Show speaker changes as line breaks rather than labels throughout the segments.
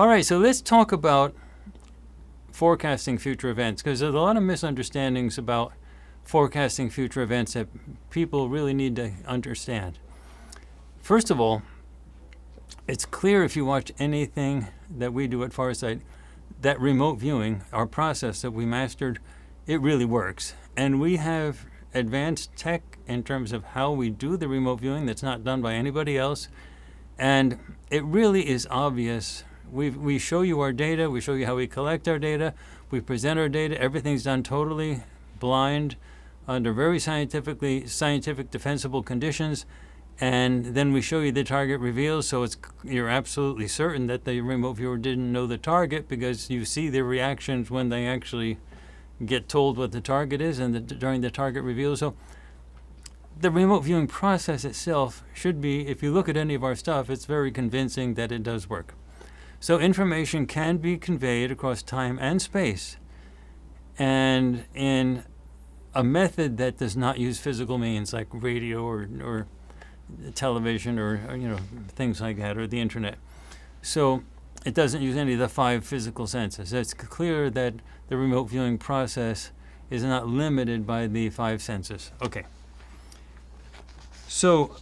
All right, so let's talk about forecasting future events, because there's a lot of misunderstandings about forecasting future events that people really need to understand. First of all, it's clear if you watch anything that we do at Farsight, that remote viewing, our process that we mastered, it really works. And we have advanced tech in terms of how we do the remote viewing that's not done by anybody else. And it really is obvious. We show you our data, we show you how we collect our data, we present our data, everything's done totally blind under very scientific defensible conditions, and then we show you the target reveals, so you're absolutely certain that the remote viewer didn't know the target because you see their reactions when they actually get told what the target is and during the target reveal. So the remote viewing process itself should be, if you look at any of our stuff, it's very convincing that it does work. So information can be conveyed across time and space, and in a method that does not use physical means like radio or television or things like that, or the internet. So it doesn't use any of the 5 physical senses. It's clear that the remote viewing process is not limited by the 5 senses. Okay. So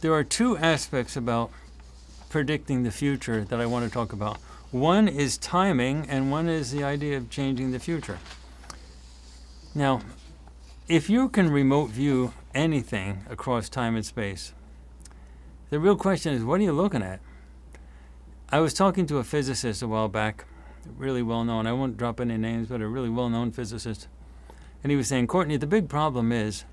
there are 2 aspects about predicting the future that I want to talk about. One is timing, and one is the idea of changing the future. Now, if you can remote view anything across time and space, the real question is, what are you looking at? I was talking to a physicist a while back, really well known. I won't drop any names, but a really well-known physicist. And he was saying, Courtney, the big problem is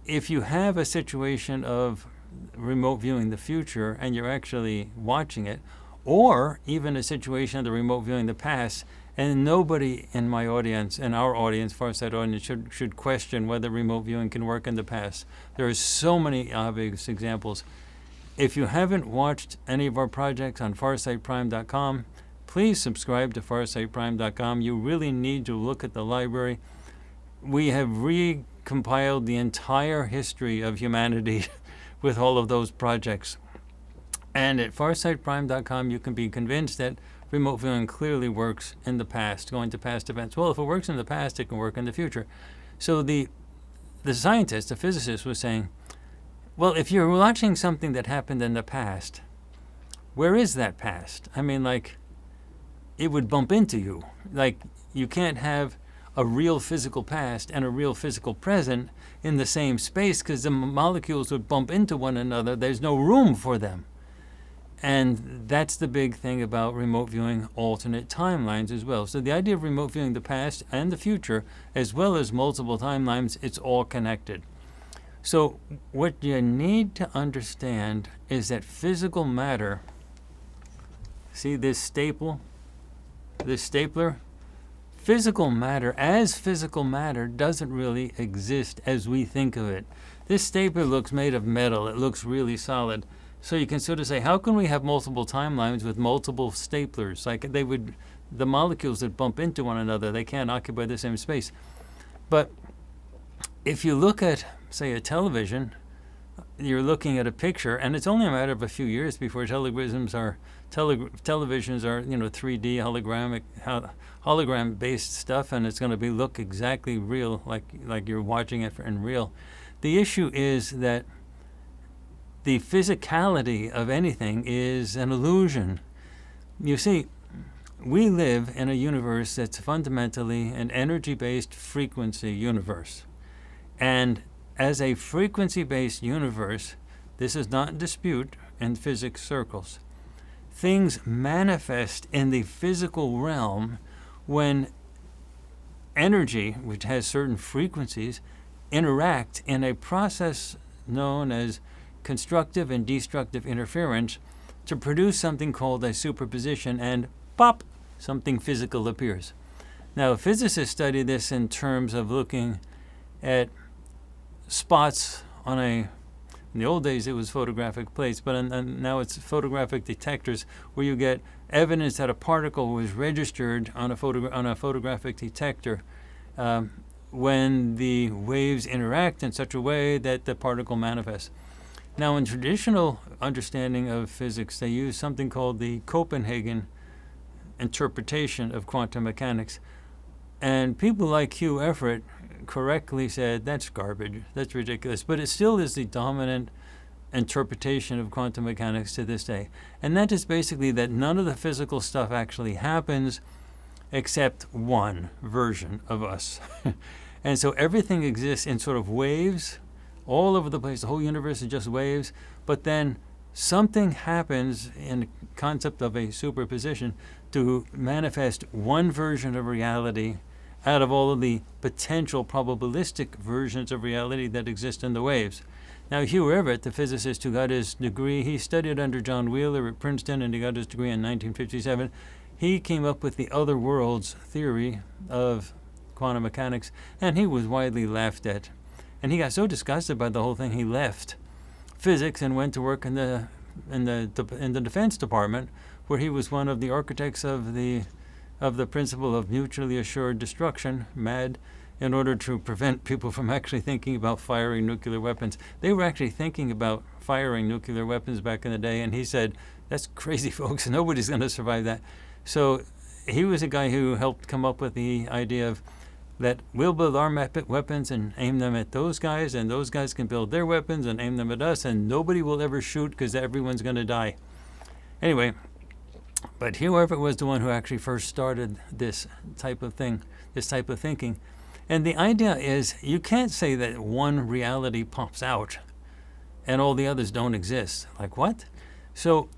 if you have a situation of remote viewing the future and you're actually watching it, or even a situation of the remote viewing the past, and nobody in my audience, in our audience, Farsight audience, should question whether remote viewing can work in the past. There are so many obvious examples. If you haven't watched any of our projects on FarsightPrime.com, please subscribe to FarsightPrime.com. You really need to look at the library. We have recompiled the entire history of humanity with all of those projects. And at FarsightPrime.com, you can be convinced that remote viewing clearly works in the past, going to past events. Well, if it works in the past, it can work in the future. So the scientist, the physicist, was saying, well, if you're watching something that happened in the past, where is that past? I mean, like, it would bump into you. Like, you can't have a real physical past and a real physical present in the same space because the molecules would bump into one another. There's no room for them. And that's the big thing about remote viewing alternate timelines as well. So the idea of remote viewing the past and the future, as well as multiple timelines, it's all connected. So what you need to understand is that physical matter, see this stapler? Physical matter, as physical matter, doesn't really exist as we think of it. This stapler looks made of metal. It looks really solid. So you can sort of say, how can we have multiple timelines with multiple staplers? Like the molecules that bump into one another, they can't occupy the same space. But if you look at, say, a television, you're looking at a picture, and it's only a matter of a few years before televisions are 3D hologram-based stuff, and it's going to look exactly real, like you're watching it in real. The issue is that the physicality of anything is an illusion. You see, we live in a universe that's fundamentally an energy-based frequency universe. And as a frequency-based universe, this is not in dispute in physics circles. Things manifest in the physical realm when energy, which has certain frequencies, interact in a process known as constructive and destructive interference to produce something called a superposition, and pop, something physical appears. Now, physicists study this in terms of looking at spots on in the old days it was photographic plates, but now it's photographic detectors, where you get evidence that a particle was registered on a photographic detector when the waves interact in such a way that the particle manifests. Now, in traditional understanding of physics, they use something called the Copenhagen interpretation of quantum mechanics. And people like Hugh Everett correctly said, that's garbage, that's ridiculous. But it still is the dominant interpretation of quantum mechanics to this day. And that is basically that none of the physical stuff actually happens except one version of us. And so everything exists in sort of waves all over the place. The whole universe is just waves. But then something happens in the concept of a superposition to manifest one version of reality out of all of the potential probabilistic versions of reality that exist in the waves. Now, Hugh Everett, the physicist who got his degree, he studied under John Wheeler at Princeton, and he got his degree in 1957. He came up with the other worlds theory of quantum mechanics, and he was widely laughed at. And he got so disgusted by the whole thing, he left physics and went to work in the Defense Department, where he was one of the architects of the principle of mutually assured destruction, MAD, in order to prevent people from actually thinking about firing nuclear weapons. They were actually thinking about firing nuclear weapons back in the day, and he said, that's crazy, folks. Nobody's going to survive that. So he was a guy who helped come up with the idea of that we'll build our weapons and aim them at those guys, and those guys can build their weapons and aim them at us, and nobody will ever shoot because everyone's going to die. Anyway, but Hugh Everett was the one who actually first started this type of thing, this type of thinking. And the idea is you can't say that one reality pops out and all the others don't exist. Like what? So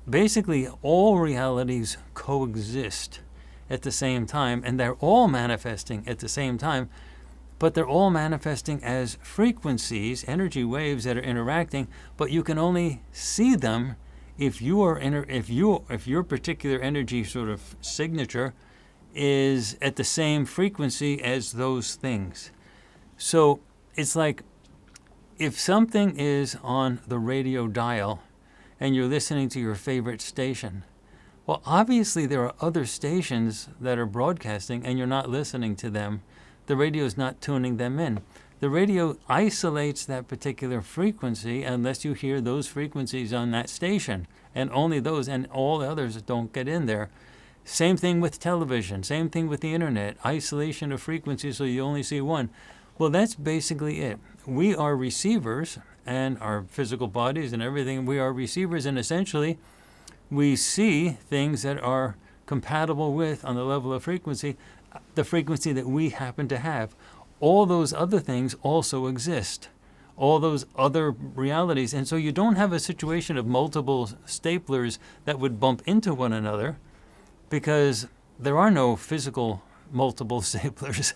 basically all realities coexist at the same time, and they're all manifesting at the same time, but they're all manifesting as frequencies, energy waves that are interacting, but you can only see them if your particular energy sort of signature is at the same frequency as those things. So it's like if something is on the radio dial and you're listening to your favorite station, well, obviously there are other stations that are broadcasting and you're not listening to them. The radio is not tuning them in. The radio isolates that particular frequency unless you hear those frequencies on that station, and only those, and all the others don't get in there. Same thing with television, same thing with the internet, isolation of frequencies so you only see one. Well, that's basically it. We are receivers, and our physical bodies and everything, we are receivers, and essentially we see things that are compatible with, on the level of frequency, the frequency that we happen to have. All those other things also exist, all those other realities. And so you don't have a situation of multiple staplers that would bump into one another, because there are no physical multiple staplers.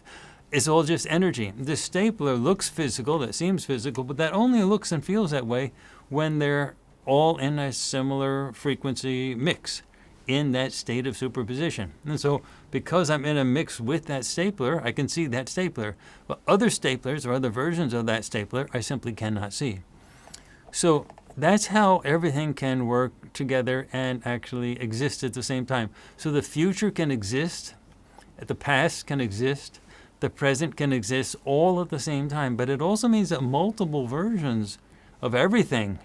It's all just energy. The stapler looks physical, it seems physical, but that only looks and feels that way when they're all in a similar frequency mix, in that state of superposition. And so because I'm in a mix with that stapler, I can see that stapler. But other staplers or other versions of that stapler, I simply cannot see. So that's how everything can work together and actually exist at the same time. So the future can exist, the past can exist, the present can exist all at the same time. But it also means that multiple versions of everything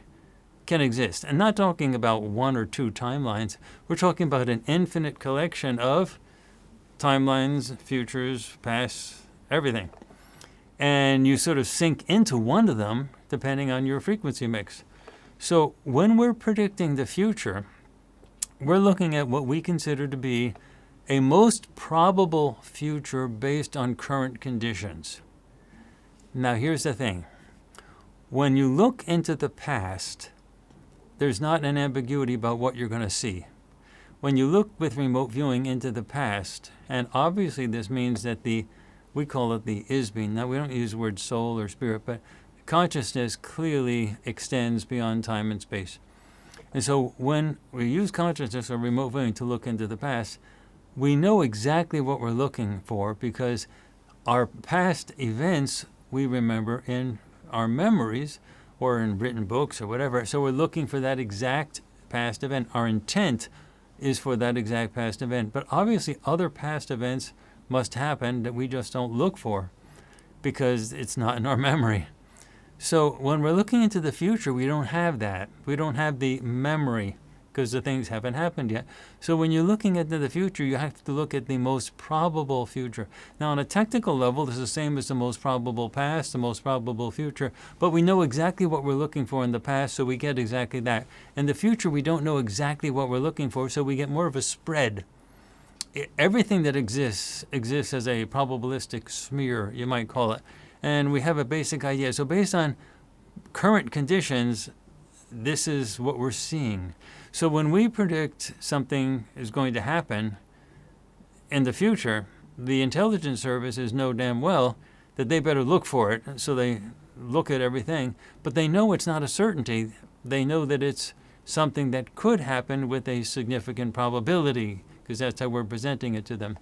can exist. And not talking about one or two timelines. We're talking about an infinite collection of timelines, futures, past, everything. And you sort of sink into one of them depending on your frequency mix. So when we're predicting the future, we're looking at what we consider to be a most probable future based on current conditions. Now here's the thing. When you look into the past, there's not an ambiguity about what you're going to see. When you look with remote viewing into the past, and obviously this means that we call it the is-being. Now we don't use the word soul or spirit, but consciousness clearly extends beyond time and space. And so when we use consciousness or remote viewing to look into the past, we know exactly what we're looking for, because our past events we remember in our memories or in written books or whatever. So we're looking for that exact past event. Our intent is for that exact past event. But obviously other past events must happen that we just don't look for because it's not in our memory. So when we're looking into the future, we don't have that. We don't have the memory because the things haven't happened yet. So when you're looking into the future, you have to look at the most probable future. Now, on a technical level, this is the same as the most probable past, the most probable future, but we know exactly what we're looking for in the past, so we get exactly that. In the future, we don't know exactly what we're looking for, so we get more of a spread. Everything that exists as a probabilistic smear, you might call it, and we have a basic idea. So based on current conditions, this is what we're seeing. So when we predict something is going to happen in the future, the intelligence services know damn well that they better look for it. So they look at everything, but they know it's not a certainty. They know that it's something that could happen with a significant probability, because that's how we're presenting it to them.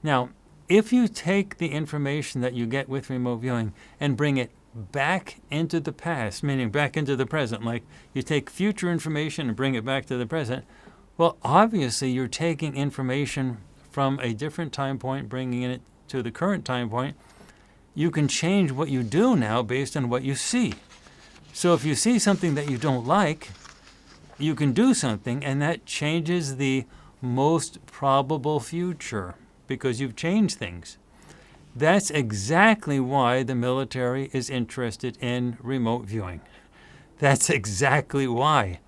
Now, if you take the information that you get with remote viewing and bring it back into the past, meaning back into the present, like you take future information and bring it back to the present, well, obviously you're taking information from a different time point, bringing it to the current time point. You can change what you do now based on what you see. So if you see something that you don't like, you can do something, and that changes the most probable future because you've changed things. That's exactly why the military is interested in remote viewing. That's exactly why.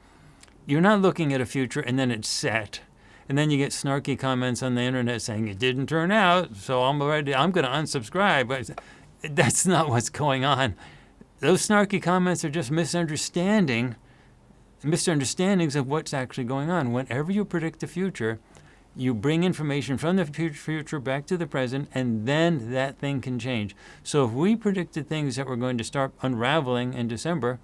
You're not looking at a future and then it's set. And then you get snarky comments on the internet saying it didn't turn out, so I'm going to unsubscribe. But that's not what's going on. Those snarky comments are just misunderstandings of what's actually going on. Whenever you predict the future, you bring information from the future back to the present, and then that thing can change. So if we predicted things that were going to start unraveling in December,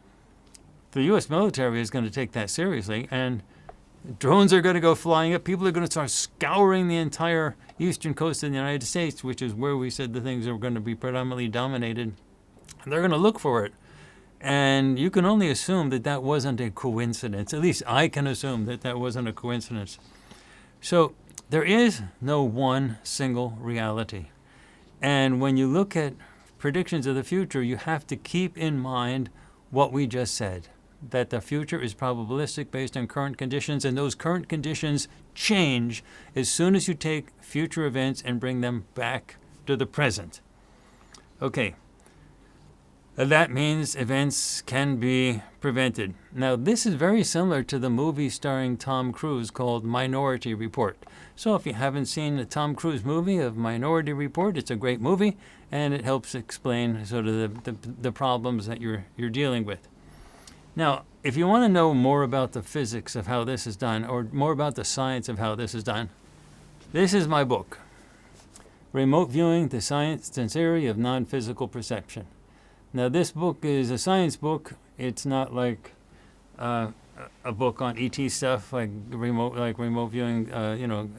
the U.S. military is going to take that seriously, and drones are going to go flying up. People are going to start scouring the entire eastern coast of the United States, which is where we said the things are going to be predominantly dominated. And they're going to look for it. And you can only assume that that wasn't a coincidence. At least I can assume that that wasn't a coincidence. So there is no one single reality. And when you look at predictions of the future, you have to keep in mind what we just said, that the future is probabilistic based on current conditions, and those current conditions change as soon as you take future events and bring them back to the present. Okay. That means events can be prevented. Now, this is very similar to the movie starring Tom Cruise called Minority Report. So if you haven't seen the Tom Cruise movie of Minority Report, it's a great movie, and it helps explain sort of the problems that you're dealing with. Now, if you want to know more about the physics of how this is done, or more about the science of how this is done, this is my book, Remote Viewing, the Science and Theory of Nonphysical Perception. Now, this book is a science book. It's not like a book on ET stuff, like remote viewing,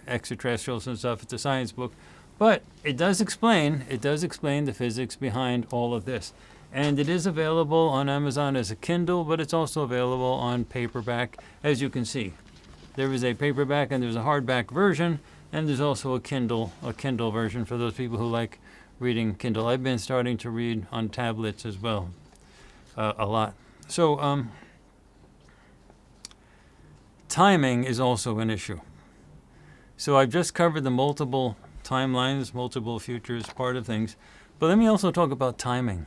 extraterrestrials and stuff. It's a science book, but it does explain the physics behind all of this. And it is available on Amazon as a Kindle, but it's also available on paperback, as you can see. There is a paperback and there's a hardback version, and there's also a Kindle version for those people who like reading Kindle. I've been starting to read on tablets as well, a lot. So timing is also an issue. So I've just covered the multiple timelines, multiple futures part of things, but let me also talk about timing.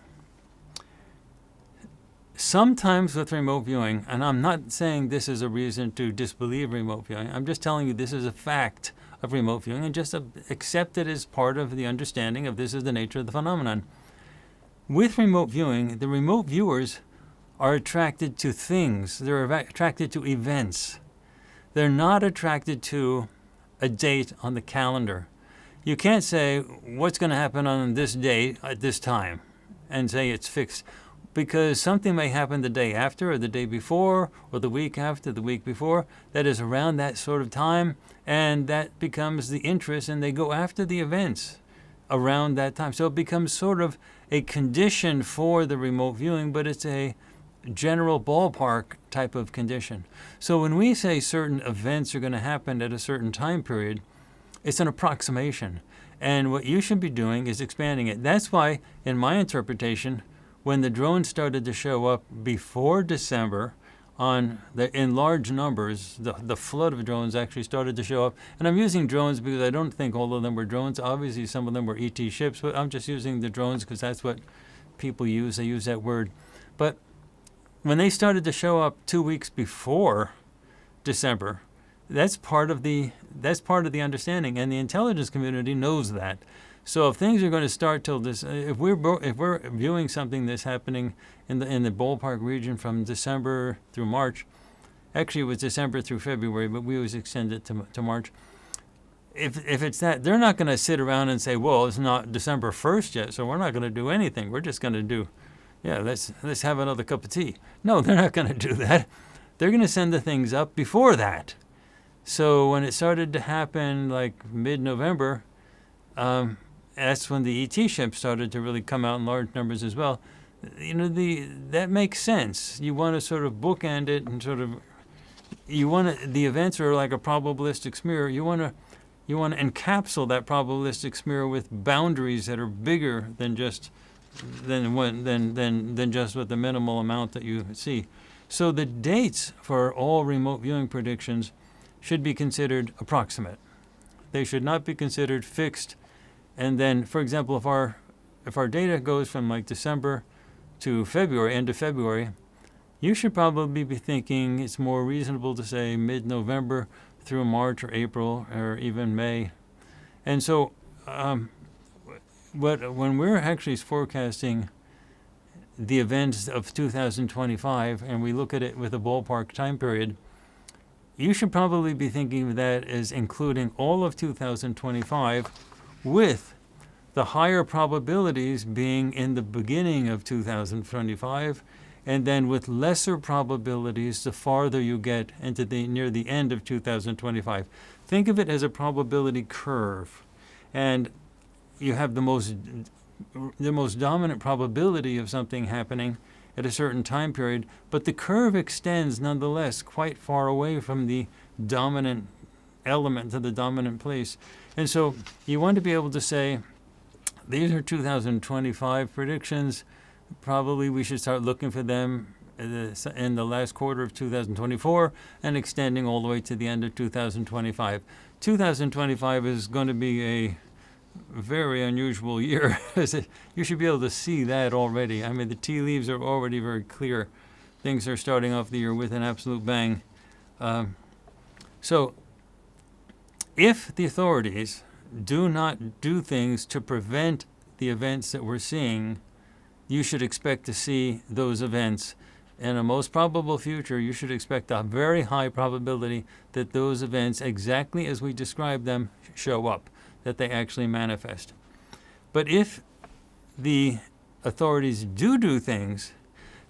Sometimes with remote viewing, and I'm not saying this is a reason to disbelieve remote viewing, I'm just telling you this is a fact of remote viewing, and just accept it as part of the understanding of this is the nature of the phenomenon. With remote viewing, the remote viewers are attracted to things. They're attracted to events. They're not attracted to a date on the calendar. You can't say what's going to happen on this date at this time and say it's fixed, because something may happen the day after or the day before or the week after, the week before, that is around that sort of time, and that becomes the interest, and they go after the events around that time. So it becomes sort of a condition for the remote viewing, but it's a general ballpark type of condition. So when we say certain events are going to happen at a certain time period, it's an approximation. And what you should be doing is expanding it. That's why, in my interpretation, when the drones started to show up before December, in large numbers. The flood of drones actually started to show up. And I'm using drones because I don't think all of them were drones. Obviously, some of them were ET ships, but I'm just using the drones because that's what people use. They use that word. But when they started to show up 2 weeks before December, that's part of the understanding, and the intelligence community knows that. So if things are going to start till this, if we're viewing something that's happening in the ballpark region from December through March, actually it was December through February, but we always extend it to March. If it's that, they're not going to sit around and say, well, it's not December 1st yet, so we're not going to do anything. We're just going to do, let's have another cup of tea. No, they're not going to do that. They're going to send the things up before that. So when it started to happen like mid-November, that's when the ET ships started to really come out in large numbers as well. That makes sense. You want to sort of bookend it and the events are like a probabilistic smear. You want to encapsulate that probabilistic smear with boundaries that are bigger than just with the minimal amount that you see. So the dates for all remote viewing predictions should be considered approximate. They should not be considered fixed. And then, for example, if our data goes from like December to February, end of February, you should probably be thinking it's more reasonable to say mid-November through March or April or even May. And so when we're actually forecasting the events of 2025 and we look at it with a ballpark time period, you should probably be thinking of that as including all of 2025 with the higher probabilities being in the beginning of 2025, and then with lesser probabilities the farther you get into near the end of 2025. Think of it as a probability curve, and you have the most dominant probability of something happening at a certain time period, but the curve extends nonetheless quite far away from the dominant element to the dominant place. And so you want to be able to say, these are 2025 predictions. Probably we should start looking for them in the last quarter of 2024 and extending all the way to the end of 2025. 2025 is going to be a very unusual year. You should be able to see that already. I mean, the tea leaves are already very clear. Things are starting off the year with an absolute bang. So if the authorities do not do things to prevent the events that we're seeing, you should expect to see those events. In a most probable future, you should expect a very high probability that those events, exactly as we describe them, show up, that they actually manifest. But if the authorities do things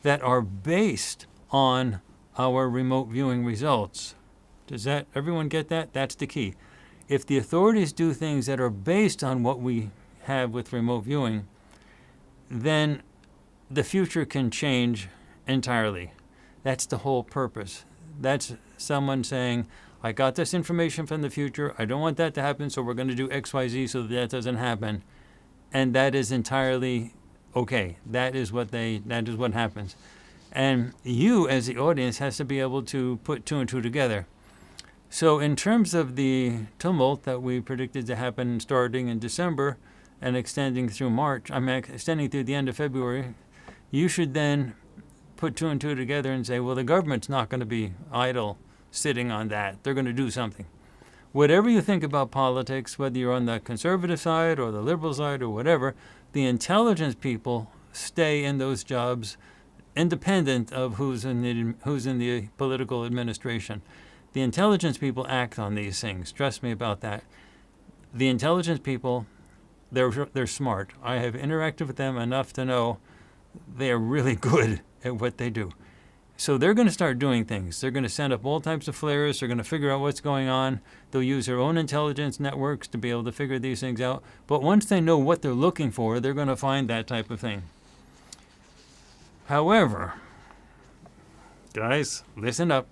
that are based on our remote viewing results, does everyone get that? That's the key. If the authorities do things that are based on what we have with remote viewing, then the future can change entirely. That's the whole purpose. That's someone saying, I got this information from the future. I don't want that to happen, so we're going to do X, Y, Z so that doesn't happen. And that is entirely okay. That is what happens. And you, as the audience, has to be able to put two and two together. So in terms of the tumult that we predicted to happen starting in December and extending through extending through the end of February, you should then put two and two together and say, well, the government's not going to be idle sitting on that. They're going to do something. Whatever you think about politics, whether you're on the conservative side or the liberal side or whatever, the intelligence people stay in those jobs independent of who's in the political administration. The intelligence people act on these things. Trust me about that. The intelligence people, they're smart. I have interacted with them enough to know they are really good at what they do. So they're going to start doing things. They're going to send up all types of flares. They're going to figure out what's going on. They'll use their own intelligence networks to be able to figure these things out. But once they know what they're looking for, they're going to find that type of thing. However, guys, listen up.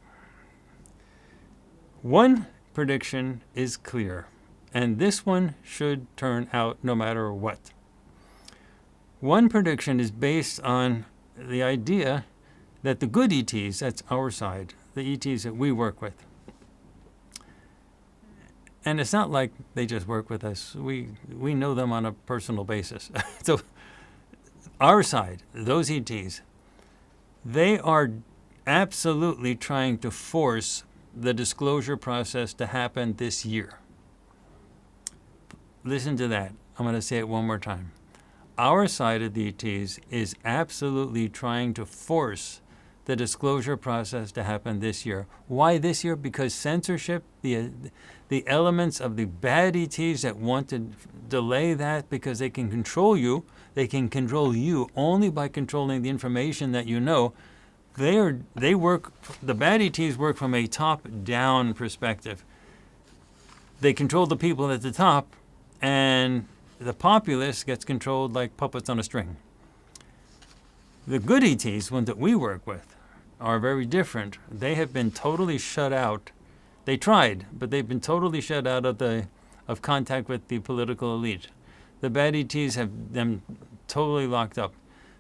One prediction is clear, and this one should turn out no matter what. One prediction is based on the idea that the good ETs, that's our side, the ETs that we work with, and it's not like they just work with us. We know them on a personal basis. So our side, those ETs, they are absolutely trying to force the disclosure process to happen this year. Listen to that. I'm going to say it one more time. Our side of the ETs is absolutely trying to force the disclosure process to happen this year. Why this year? Because censorship, the elements of the bad ETs that want to delay that because they can control you only by controlling the information that you know. The bad ETs work from a top-down perspective. They control the people at the top, and the populace gets controlled like puppets on a string. The good ETs, ones that we work with, are very different. They have been totally shut out. They tried, but they've been totally shut out of contact with the political elite. The bad ETs have them totally locked up.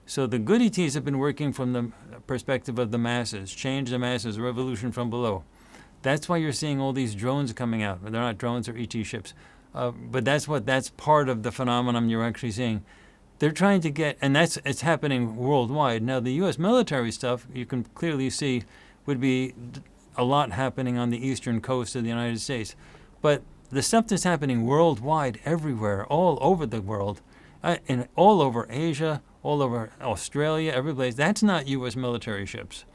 So the good ETs have been working from the perspective of the masses, change the masses, revolution from below. That's why you're seeing all these drones coming out. They're not drones, or ET ships. But that's part of the phenomenon you're actually seeing. They're trying to get, and it's happening worldwide. Now, the U.S. military stuff, you can clearly see, would be a lot happening on the eastern coast of the United States. But the stuff that's happening worldwide, everywhere, all over the world, and all over Asia, all over Australia, every place, that's not U.S. military ships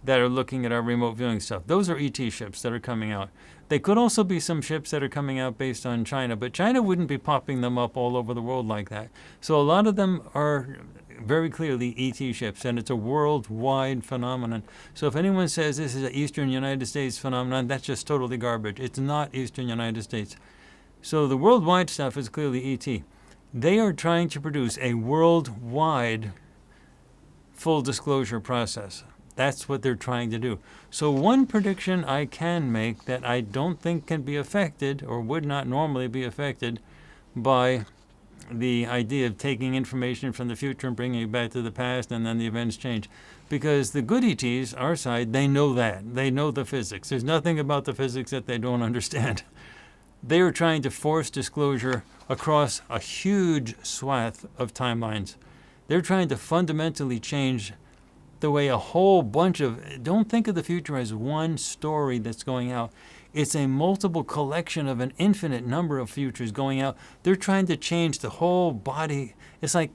that are looking at our remote viewing stuff. Those are ET ships that are coming out. They could also be some ships that are coming out based on China, but China wouldn't be popping them up all over the world like that. So a lot of them are very clearly ET ships, and it's a worldwide phenomenon. So if anyone says this is an Eastern United States phenomenon, that's just totally garbage. It's not Eastern United States. So the worldwide stuff is clearly ET. They are trying to produce a worldwide full disclosure process. That's what they're trying to do. So one prediction I can make that I don't think can be affected, or would not normally be affected, by the idea of taking information from the future and bringing it back to the past, and then the events change. Because the good ETs, our side, they know that. They know the physics. There's nothing about the physics that they don't understand. They are trying to force disclosure across a huge swath of timelines. They're trying to fundamentally change the way a whole bunch of, don't think of the future as one story that's going out. It's a multiple collection of an infinite number of futures going out. They're trying to change the whole body. It's like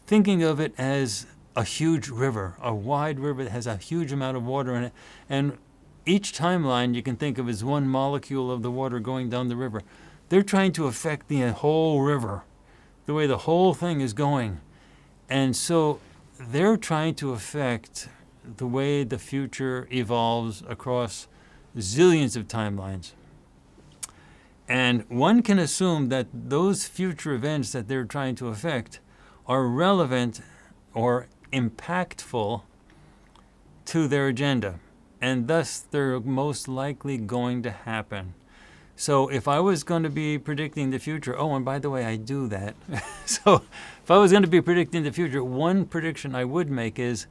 thinking of it as a huge river, a wide river that has a huge amount of water in it. And each timeline you can think of as one molecule of the water going down the river. They're trying to affect the whole river, the way the whole thing is going. And so they're trying to affect the way the future evolves across zillions of timelines. And one can assume that those future events that they're trying to affect are relevant or impactful to their agenda. And thus, they're most likely going to happen. So if I was going to be predicting the future, oh, and by the way, I do that. So if I was going to be predicting the future, one prediction I would make is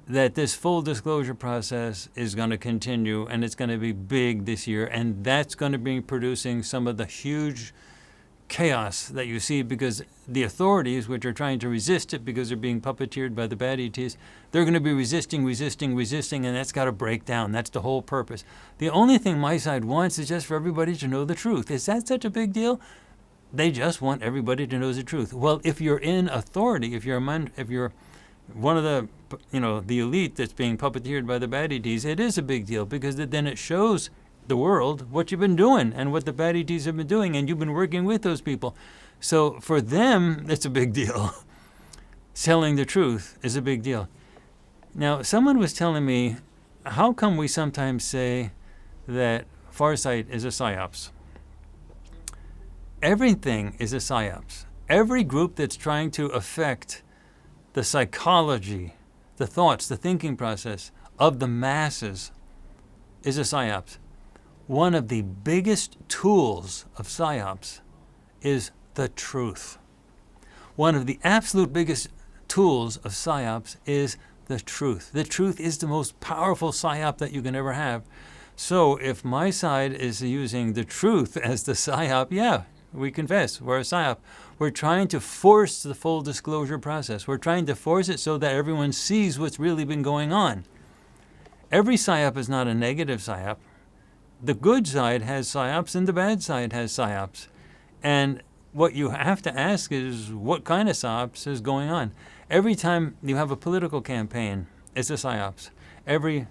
that this full disclosure process is going to continue, and it's going to be big this year, and that's going to be producing some of the huge chaos that you see, because the authorities, which are trying to resist it because they're being puppeteered by the bad ETs, they're going to be resisting, and that's got to break down. That's the whole purpose. The only thing my side wants is just for everybody to know the truth. Is that such a big deal? They just want everybody to know the truth. Well, if you're in authority, if you're one of the, the elite that's being puppeteered by the bad ETs, it is a big deal, because then it shows the world what you've been doing and what the bad ETs have been doing, and you've been working with those people. So for them, it's a big deal. Telling the truth is a big deal. Now, someone was telling me, how come we sometimes say that Farsight is a psyops? Everything is a psyops. Every group that's trying to affect the psychology, the thoughts, the thinking process of the masses is a psyops. One of the biggest tools of psyops is the truth. One of the absolute biggest tools of psyops is the truth. The truth is the most powerful psyop that you can ever have. So if my side is using the truth as the psyop, yeah, we confess, we're a psyop. We're trying to force the full disclosure process. We're trying to force it so that everyone sees what's really been going on. Every psyop is not a negative psyop. The good side has psyops and the bad side has psyops. And what you have to ask is, what kind of psyops is going on? Every time you have a political campaign, it's a psyops. Every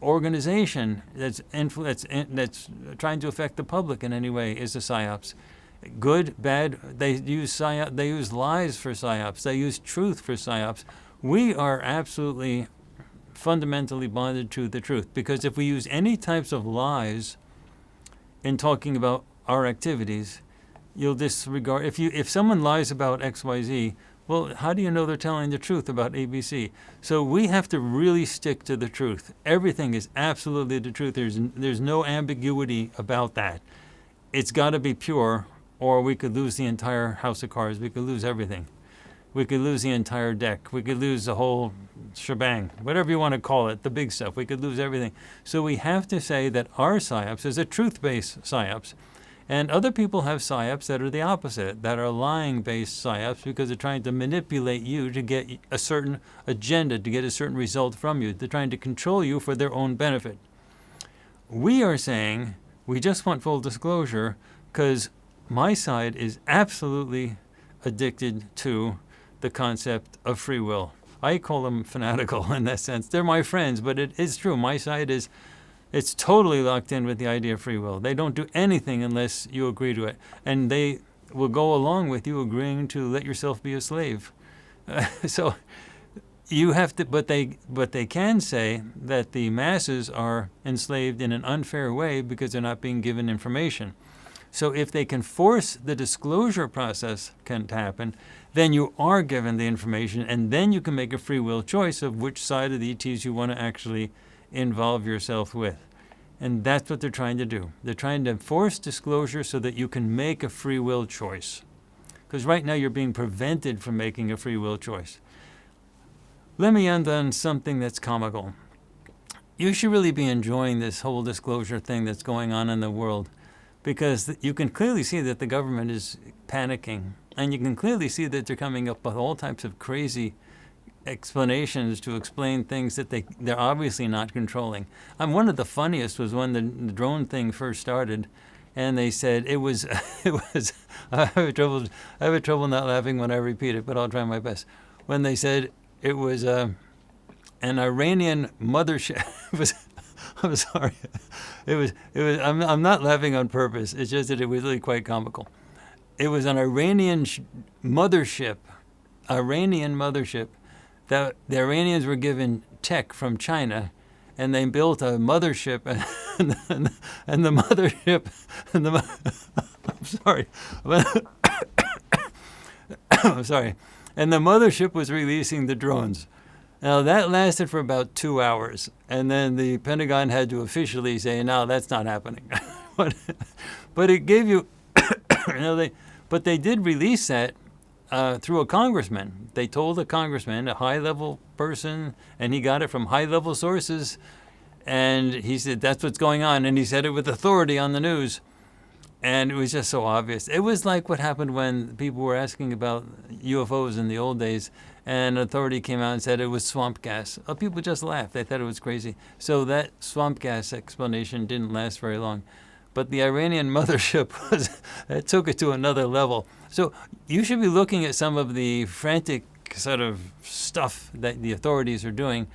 organization that's trying to affect the public in any way is a psyops. Good, bad, they use lies for psyops. They use truth for psyops. We are absolutely fundamentally bonded to the truth, because if we use any types of lies in talking about our activities, you'll disregard. If someone lies about XYZ, well, how do you know they're telling the truth about ABC? So we have to really stick to the truth. Everything is absolutely the truth. There's no ambiguity about that. It's got to be pure, or we could lose the entire house of cards. We could lose everything. We could lose the entire deck. We could lose the whole shebang, whatever you want to call it, the big stuff. We could lose everything. So we have to say that our psyops is a truth-based psyops. And other people have psyops that are the opposite, that are lying-based psyops, because they're trying to manipulate you to get a certain agenda, to get a certain result from you. They're trying to control you for their own benefit. We are saying we just want full disclosure because my side is absolutely addicted to the concept of free will. I call them fanatical in that sense. They're my friends, but it is true. My side it's totally locked in with the idea of free will. They don't do anything unless you agree to it. And they will go along with you agreeing to let yourself be a slave. So you have to, but they can say that the masses are enslaved in an unfair way because they're not being given information. So if they can force the disclosure process to happen, then you are given the information, and then you can make a free will choice of which side of the ETs you want to actually involve yourself with. And that's what they're trying to do. They're trying to force disclosure so that you can make a free will choice. Because right now you're being prevented from making a free will choice. Let me end on something that's comical. You should really be enjoying this whole disclosure thing that's going on in the world, because you can clearly see that the government is panicking, and you can clearly see that they're coming up with all types of crazy explanations to explain things that they're obviously not controlling. One of the funniest was when the drone thing first started, and they said it was I have trouble not laughing when I repeat it, but I'll try my best. When they said it was an Iranian mothership. I'm sorry. It was. I'm not laughing on purpose. It's just that it was really quite comical. It was an Iranian mothership. That the Iranians were given tech from China, and they built a mothership, and the mothership, I'm sorry. I'm sorry. And the mothership was releasing the drones. Now, that lasted for about 2 hours, and then the Pentagon had to officially say, no, that's not happening. But it gave you, but they did release that through a congressman. They told a congressman, a high-level person, and he got it from high-level sources, and he said, that's what's going on, and he said it with authority on the news. And it was just so obvious. It was like what happened when people were asking about UFOs in the old days, and authority came out and said it was swamp gas. People just laughed. They thought it was crazy. So that swamp gas explanation didn't last very long. But the Iranian mothership it took it to another level. So you should be looking at some of the frantic sort of stuff that the authorities are doing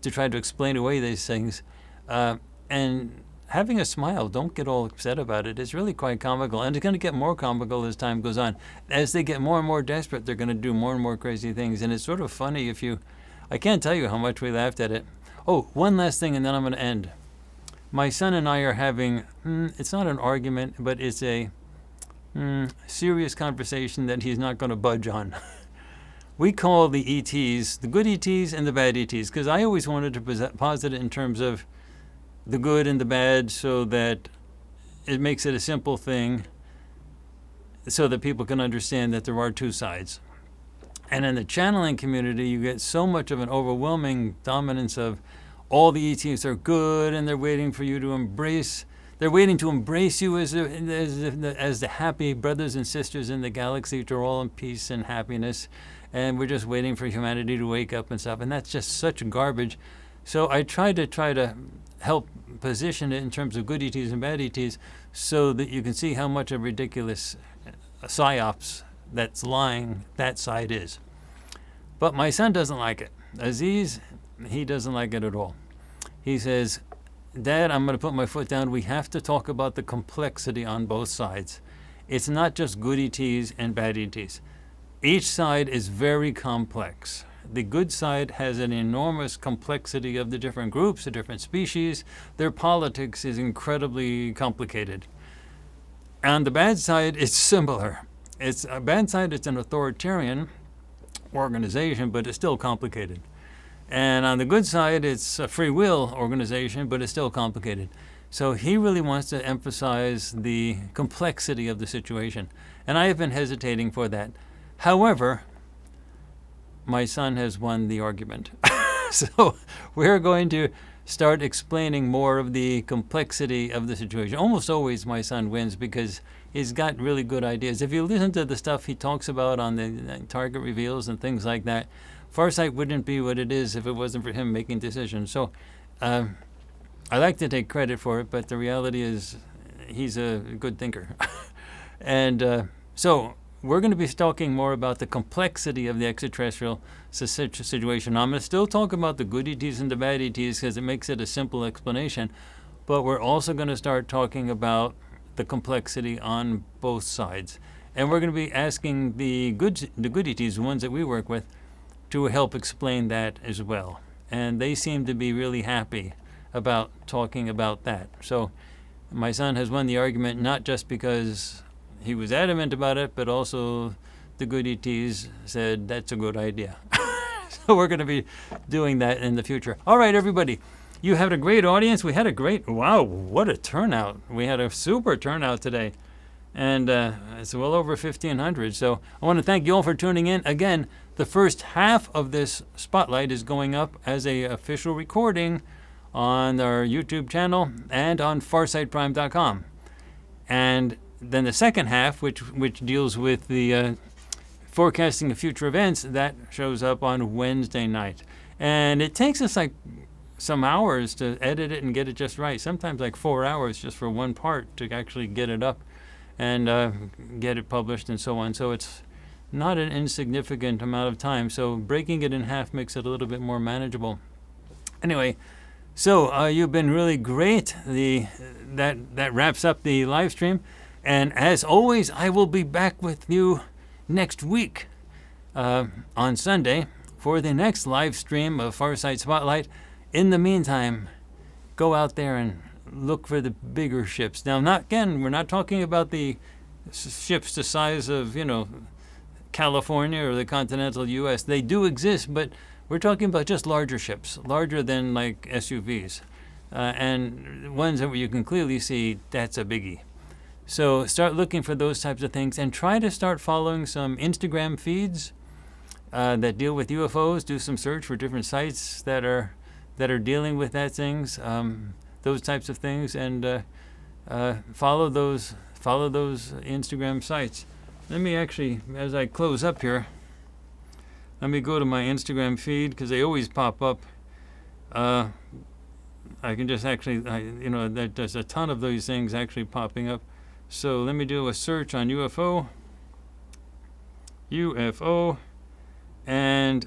to try to explain away these things. And having a smile, don't get all upset about it. It's really quite comical, and it's going to get more comical as time goes on. As they get more and more desperate, they're going to do more and more crazy things, and it's sort of funny I can't tell you how much we laughed at it. Oh, one last thing, and then I'm going to end. My son and I are having, it's not an argument, but it's a serious conversation that he's not going to budge on. We call the ETs, the good ETs and the bad ETs, because I always wanted to posit it in terms of the good and the bad, so that it makes it a simple thing so that people can understand that there are two sides. And in the channeling community, you get so much of an overwhelming dominance of all the ETs are good, and they're waiting for you to embrace. They're waiting to embrace you as the happy brothers and sisters in the galaxy, which are all in peace and happiness. And we're just waiting for humanity to wake up and stuff. And that's just such garbage. So I try to help position it in terms of good ETs and bad ETs, so that you can see how much of ridiculous psyops that's lying that side is. But my son doesn't like it. Aziz, he doesn't like it at all. He says, Dad, I'm going to put my foot down. We have to talk about the complexity on both sides. It's not just good ETs and bad ETs. Each side is very complex. The good side has an enormous complexity of the different groups, the different species. Their politics is incredibly complicated. On the bad side, it's similar. It's a bad side, it's an authoritarian organization, but it's still complicated. And on the good side, it's a free will organization, but it's still complicated. So he really wants to emphasize the complexity of the situation. And I have been hesitating for that. However, my son has won the argument. So we're going to start explaining more of the complexity of the situation. Almost always my son wins because he's got really good ideas. If you listen to the stuff he talks about on the target reveals and things like that, Farsight wouldn't be what it is if it wasn't for him making decisions. So I like to take credit for it, but the reality is he's a good thinker. And so we're going to be talking more about the complexity of the extraterrestrial situation. I'm going to still talk about the good ETs and the bad ETs because it makes it a simple explanation, but we're also going to start talking about the complexity on both sides. And we're going to be asking the good ETs, the ones that we work with, to help explain that as well. And they seem to be really happy about talking about that. So my son has won the argument, not just because he was adamant about it, but also the good ETs said that's a good idea. So we're going to be doing that in the future. All right, everybody. You had a great audience. We had a great, wow, what a turnout. We had a super turnout today. And it's well over 1,500. So I want to thank you all for tuning in. Again, the first half of this spotlight is going up as a official recording on our YouTube channel and on FarsightPrime.com. And then the second half, which deals with the forecasting of future events, that shows up on Wednesday night. And it takes us like some hours to edit it and get it just right. Sometimes like 4 hours just for one part to actually get it up and get it published and so on. So it's not an insignificant amount of time. So breaking it in half makes it a little bit more manageable. Anyway, so you've been really great. That wraps up the live stream. And as always, I will be back with you next week on Sunday for the next live stream of Farsight Spotlight. In the meantime, go out there and look for the bigger ships. Now, we're not talking about the ships the size of, California or the continental U.S. They do exist, but we're talking about just larger ships, larger than like SUVs, and ones that you can clearly see that's a biggie. So start looking for those types of things and try to start following some Instagram feeds that deal with UFOs. Do some search for different sites that are dealing with that things, those types of things, and follow those Instagram sites. Let me actually, as I close up here, let me go to my Instagram feed because they always pop up. I can just actually, there's a ton of those things actually popping up. So let me do a search on UFO, and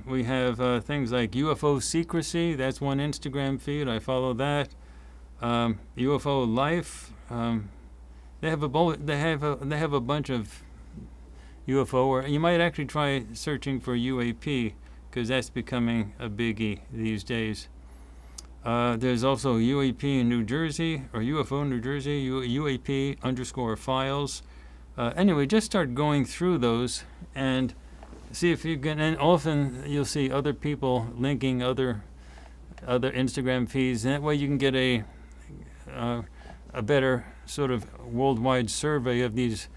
we have things like UFO secrecy. That's one Instagram feed. I follow that. UFO life. They have a bunch of UFO. Or you might actually try searching for UAP because that's becoming a biggie these days. There's also UAP in New Jersey, or UFO New Jersey, UAP_files. Anyway, just start going through those and see if you can, and often you'll see other people linking other Instagram feeds, and that way you can get a better sort of worldwide survey of these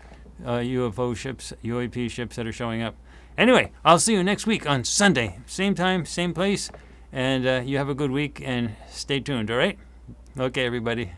UFO ships, UAP ships that are showing up. Anyway, I'll see you next week on Sunday. Same time, same place. And you have a good week and stay tuned, all right? Okay, everybody.